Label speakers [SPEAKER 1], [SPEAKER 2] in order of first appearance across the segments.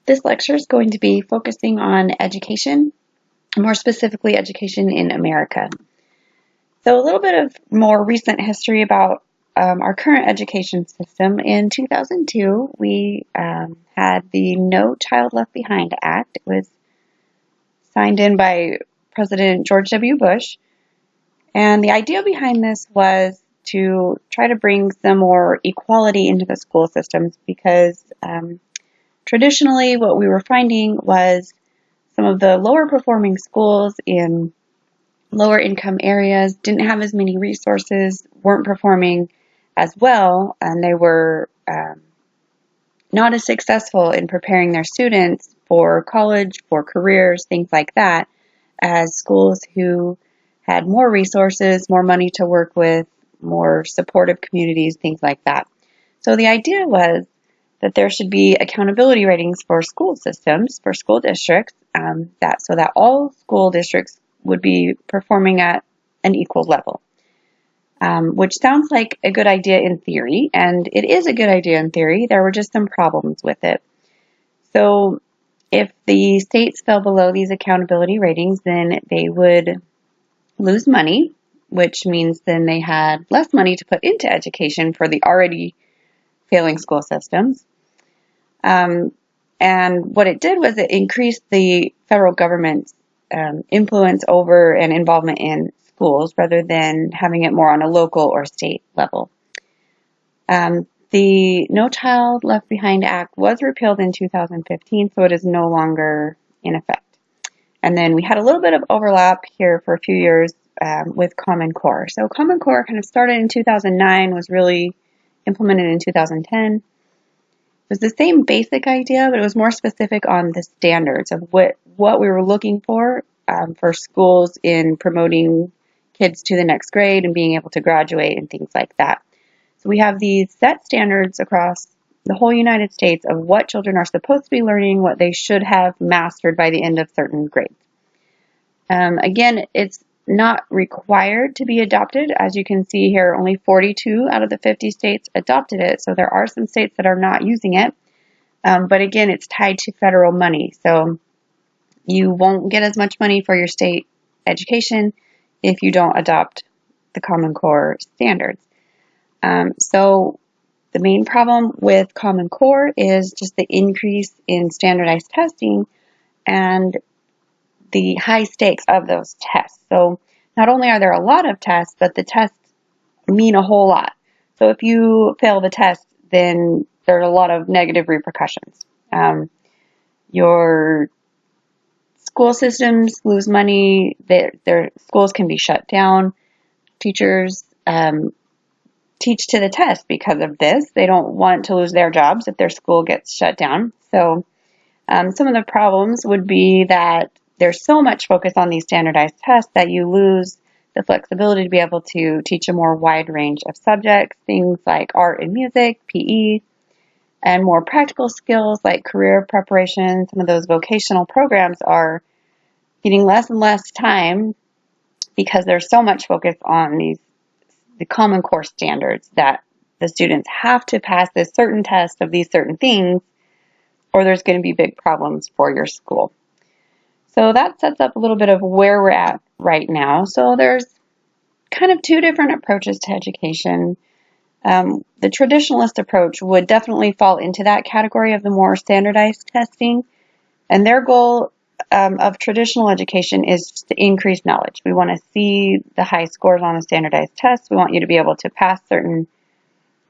[SPEAKER 1] This lecture is going to be focusing on education, more specifically education in America. So a little bit of more recent history about our current education system. In 2002, we had the No Child Left Behind Act. It was signed in by President George W. Bush. And the idea behind this was to try to bring some more equality into the school systems because traditionally what we were finding was some of the lower performing schools in lower income areas didn't have as many resources, weren't performing as well, and they were not as successful in preparing their students for college, for careers, things like that, as schools who had more resources, more money to work with, more supportive communities, things like that. So the idea was that there should be accountability ratings for school systems, for school districts, so that all school districts would be performing at an equal level, which sounds like a good idea in theory, and it is a good idea in theory. There were just some problems with it. So if the states fell below these accountability ratings, then they would lose money, which means then they had less money to put into education for the already failing school systems. And what it did was it increased the federal government's influence over and involvement in schools rather than having it more on a local or state level. The No Child Left Behind Act was repealed in 2015, so it is no longer in effect. And then we had a little bit of overlap here for a few years with Common Core. So Common Core kind of started in 2009, was really implemented in 2010. It was the same basic idea, but it was more specific on the standards of what we were looking for schools in promoting kids to the next grade and being able to graduate and things like that. So we have these set standards across the whole United States of what children are supposed to be learning, what they should have mastered by the end of certain grades. Again, it's not required to be adopted. As you can see here, only 42 out of the 50 states adopted it, so there are some states that are not using it. But again, it's tied to federal money, so you won't get as much money for your state education if you don't adopt the Common Core standards. So the main problem with Common Core is just the increase in standardized testing and the high stakes of those tests. So not only are there a lot of tests, but the tests mean a whole lot. So if you fail the test, then there are a lot of negative repercussions. Your school systems lose money, their schools can be shut down. Teachers teach to the test because of this. They don't want to lose their jobs if their school gets shut down. So some of the problems would be that there's so much focus on these standardized tests that you lose the flexibility to be able to teach a more wide range of subjects, things like art and music, PE, and more practical skills like career preparation. Some of those vocational programs are getting less and less time because there's so much focus on the Common Core standards that the students have to pass this certain test of these certain things, or there's going to be big problems for your school. So that sets up a little bit of where we're at right now. So there's kind of two different approaches to education. The traditionalist approach would definitely fall into that category of the more standardized testing. And their goal of traditional education is to increase knowledge. We want to see the high scores on the standardized tests. We want you to be able to pass certain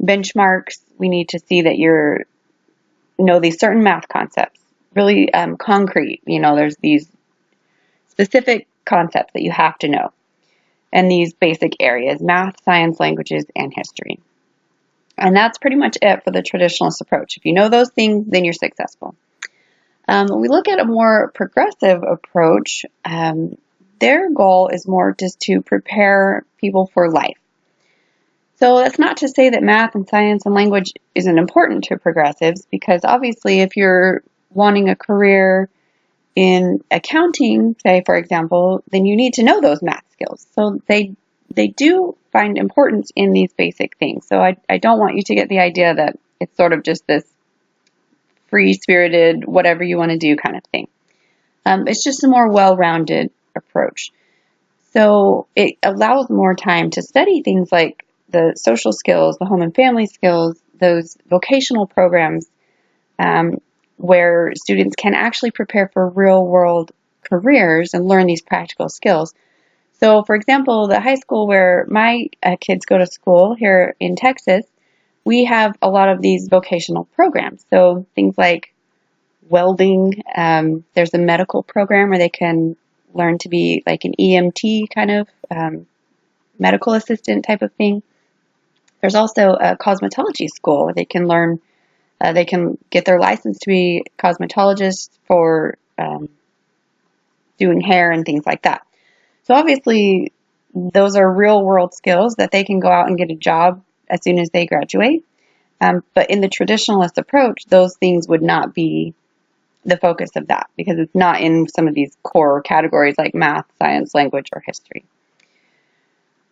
[SPEAKER 1] benchmarks. We need to see that you know these certain math concepts, really concrete. There's these specific concepts that you have to know. And these basic areas, math, science, languages, and history. And that's pretty much it for the traditionalist approach. If you know those things, then you're successful. We look at a more progressive approach. Their goal is more just to prepare people for life. So that's not to say that math and science and language isn't important to progressives, because obviously if you're wanting a career in accounting, say, for example, then you need to know those math skills. So they do find importance in these basic things. So I don't want you to get the idea that it's sort of just this free-spirited, whatever you want to do kind of thing. It's just a more well-rounded approach. So it allows more time to study things like the social skills, the home and family skills, those vocational programs where students can actually prepare for real-world careers and learn these practical skills. So, for example, the high school where my kids go to school here in Texas, we have a lot of these vocational programs. So things like welding, there's a medical program where they can learn to be like an EMT kind of medical assistant type of thing. There's also a cosmetology school where they can learn, they can get their license to be cosmetologists for doing hair and things like that. So obviously, those are real world skills that they can go out and get a job as soon as they graduate. But in the traditionalist approach, those things would not be the focus of that because it's not in some of these core categories like math, science, language, or history.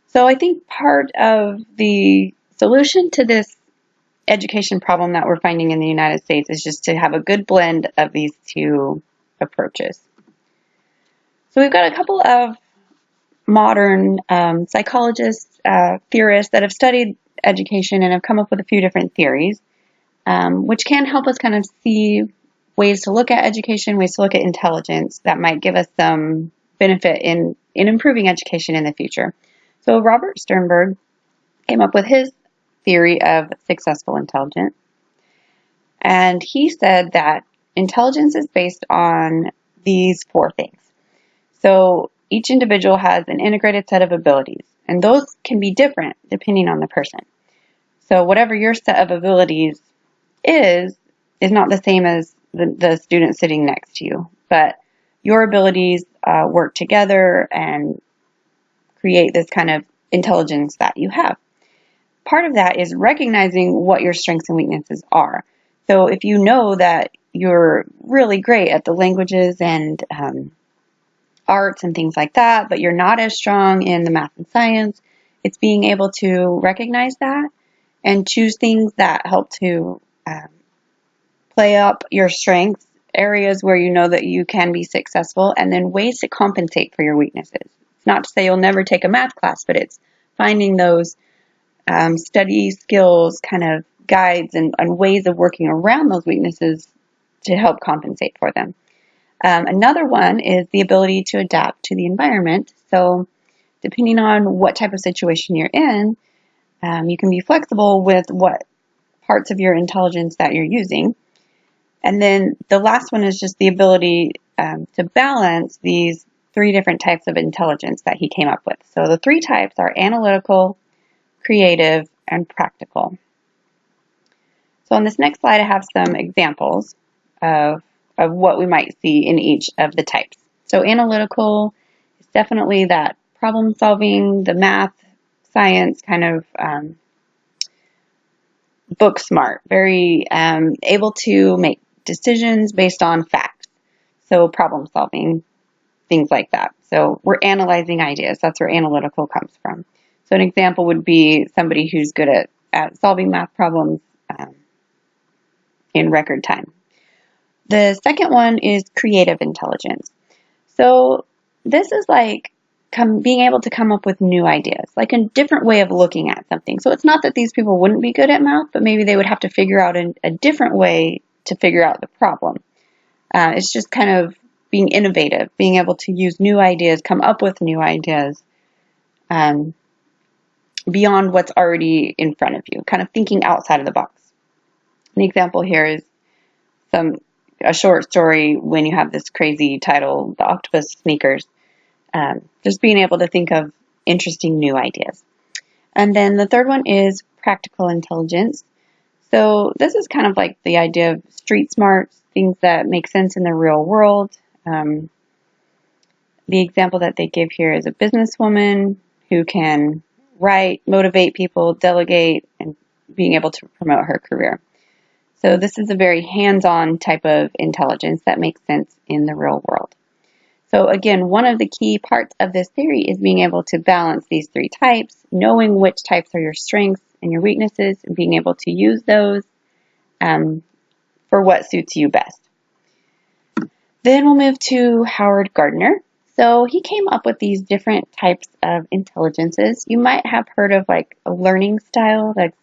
[SPEAKER 1] So I think part of the solution to this education problem that we're finding in the United States is just to have a good blend of these two approaches. So we've got a couple of modern psychologists, theorists that have studied education and have come up with a few different theories, which can help us kind of see ways to look at education, ways to look at intelligence that might give us some benefit in improving education in the future. So Robert Sternberg came up with his theory of successful intelligence, and he said that intelligence is based on these four things. So each individual has an integrated set of abilities, and those can be different depending on the person. So whatever your set of abilities is not the same as the student sitting next to you, but your abilities work together and create this kind of intelligence that you have. Part of that is recognizing what your strengths and weaknesses are. So if you know that you're really great at the languages and arts and things like that, but you're not as strong in the math and science, it's being able to recognize that and choose things that help to play up your strengths, areas where you know that you can be successful, and then ways to compensate for your weaknesses. It's not to say you'll never take a math class, but it's finding those study skills kind of guides and ways of working around those weaknesses to help compensate for them. Another one is the ability to adapt to the environment. So depending on what type of situation you're in, you can be flexible with what parts of your intelligence that you're using. And then the last one is just the ability to balance these three different types of intelligence that he came up with. So the three types are analytical, creative, and practical. So on this next slide, I have some examples of what we might see in each of the types. So analytical is definitely that problem solving, the math, science kind of book smart, very able to make decisions based on facts. So problem solving, things like that. So we're analyzing ideas. That's where analytical comes from. So an example would be somebody who's good at solving math problems in record time. The second one is creative intelligence. So this is like being able to come up with new ideas, like a different way of looking at something. So it's not that these people wouldn't be good at math, but maybe they would have to figure out a different way to figure out the problem. It's just kind of being innovative, being able to use new ideas, come up with new ideas beyond what's already in front of you, kind of thinking outside of the box. An example here is a short story when you have this crazy title, The Octopus Sneakers. Just being able to think of interesting new ideas. And then the third one is practical intelligence. So this is kind of like the idea of street smarts, things that make sense in the real world. The example that they give here is a businesswoman who can write, motivate people, delegate, and being able to promote her career. So this is a very hands-on type of intelligence that makes sense in the real world. So again, one of the key parts of this theory is being able to balance these three types, knowing which types are your strengths and your weaknesses, and being able to use those for what suits you best. Then we'll move to Howard Gardner. So he came up with these different types of intelligences. You might have heard of like a learning style, like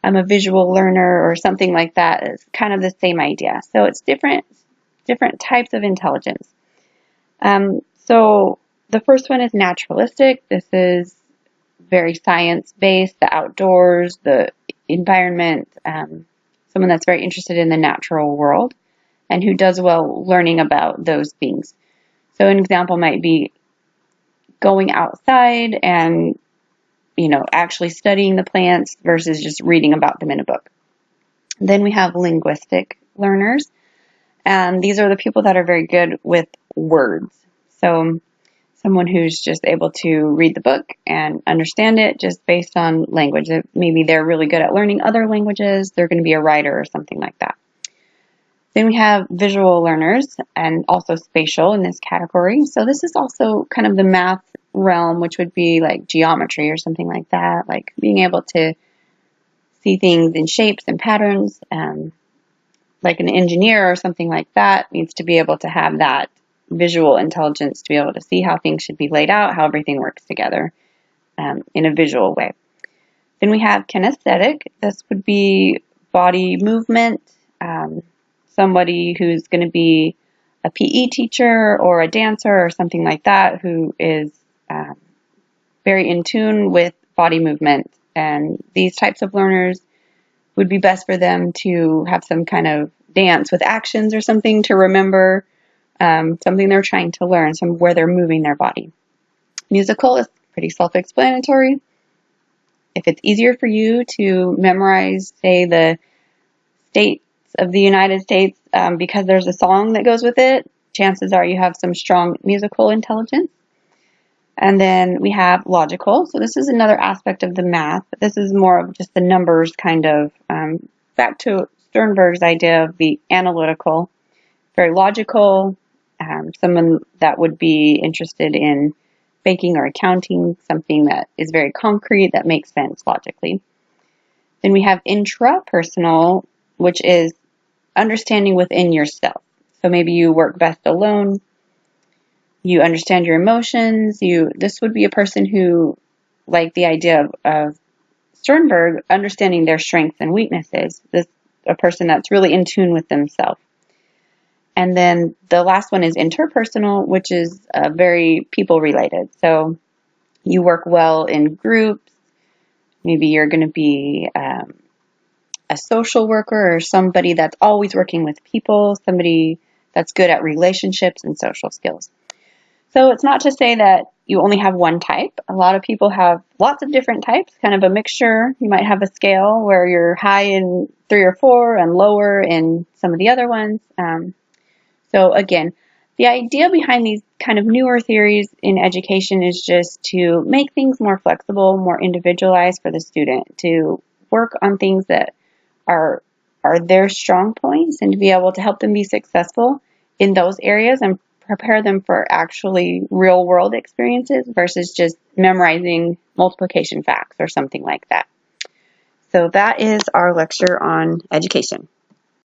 [SPEAKER 1] I'm a visual learner or something like that. It's kind of the same idea. So it's different types of intelligence. So the first one is naturalistic. This is very science-based, the outdoors, the environment, someone that's very interested in the natural world and who does well learning about those things. So an example might be going outside and, actually studying the plants versus just reading about them in a book. Then we have linguistic learners, and these are the people that are very good with words. So someone who's just able to read the book and understand it just based on language. Maybe they're really good at learning other languages. They're going to be a writer or something like that. Then we have visual learners and also spatial in this category. So this is also kind of the math realm, which would be like geometry or something like that, like being able to see things in shapes and patterns. Like an engineer or something like that needs to be able to have that visual intelligence to be able to see how things should be laid out, how everything works together in a visual way. Then we have kinesthetic. This would be body movement, somebody who's going to be a PE teacher or a dancer or something like that who is very in tune with body movement. And these types of learners would be best for them to have some kind of dance with actions or something to remember something they're trying to learn, where they're moving their body. Musical is pretty self-explanatory. If it's easier for you to memorize, say, the states of the United States because there's a song that goes with it, chances are you have some strong musical intelligence. And then we have logical. So this is another aspect of the math, but this is more of just the numbers kind of, back to Sternberg's idea of the analytical, very logical, someone that would be interested in baking or accounting, something that is very concrete, that makes sense logically. Then we have intrapersonal, which is understanding within yourself. So maybe you work best alone, you understand your emotions, this would be a person who, like the idea of Sternberg, understanding their strengths and weaknesses. A person that's really in tune with themselves. And then the last one is interpersonal, which is very people-related. So you work well in groups. Maybe you're going to be a social worker or somebody that's always working with people, somebody that's good at relationships and social skills. So it's not to say that you only have one type. A lot of people have lots of different types, kind of a mixture. You might have a scale where you're high in 3 or 4 and lower in some of the other ones. So again, the idea behind these kind of newer theories in education is just to make things more flexible, more individualized for the student, to work on things that are their strong points and to be able to help them be successful in those areas and prepare them for actually real world experiences versus just memorizing multiplication facts or something like that. So that is our lecture on education.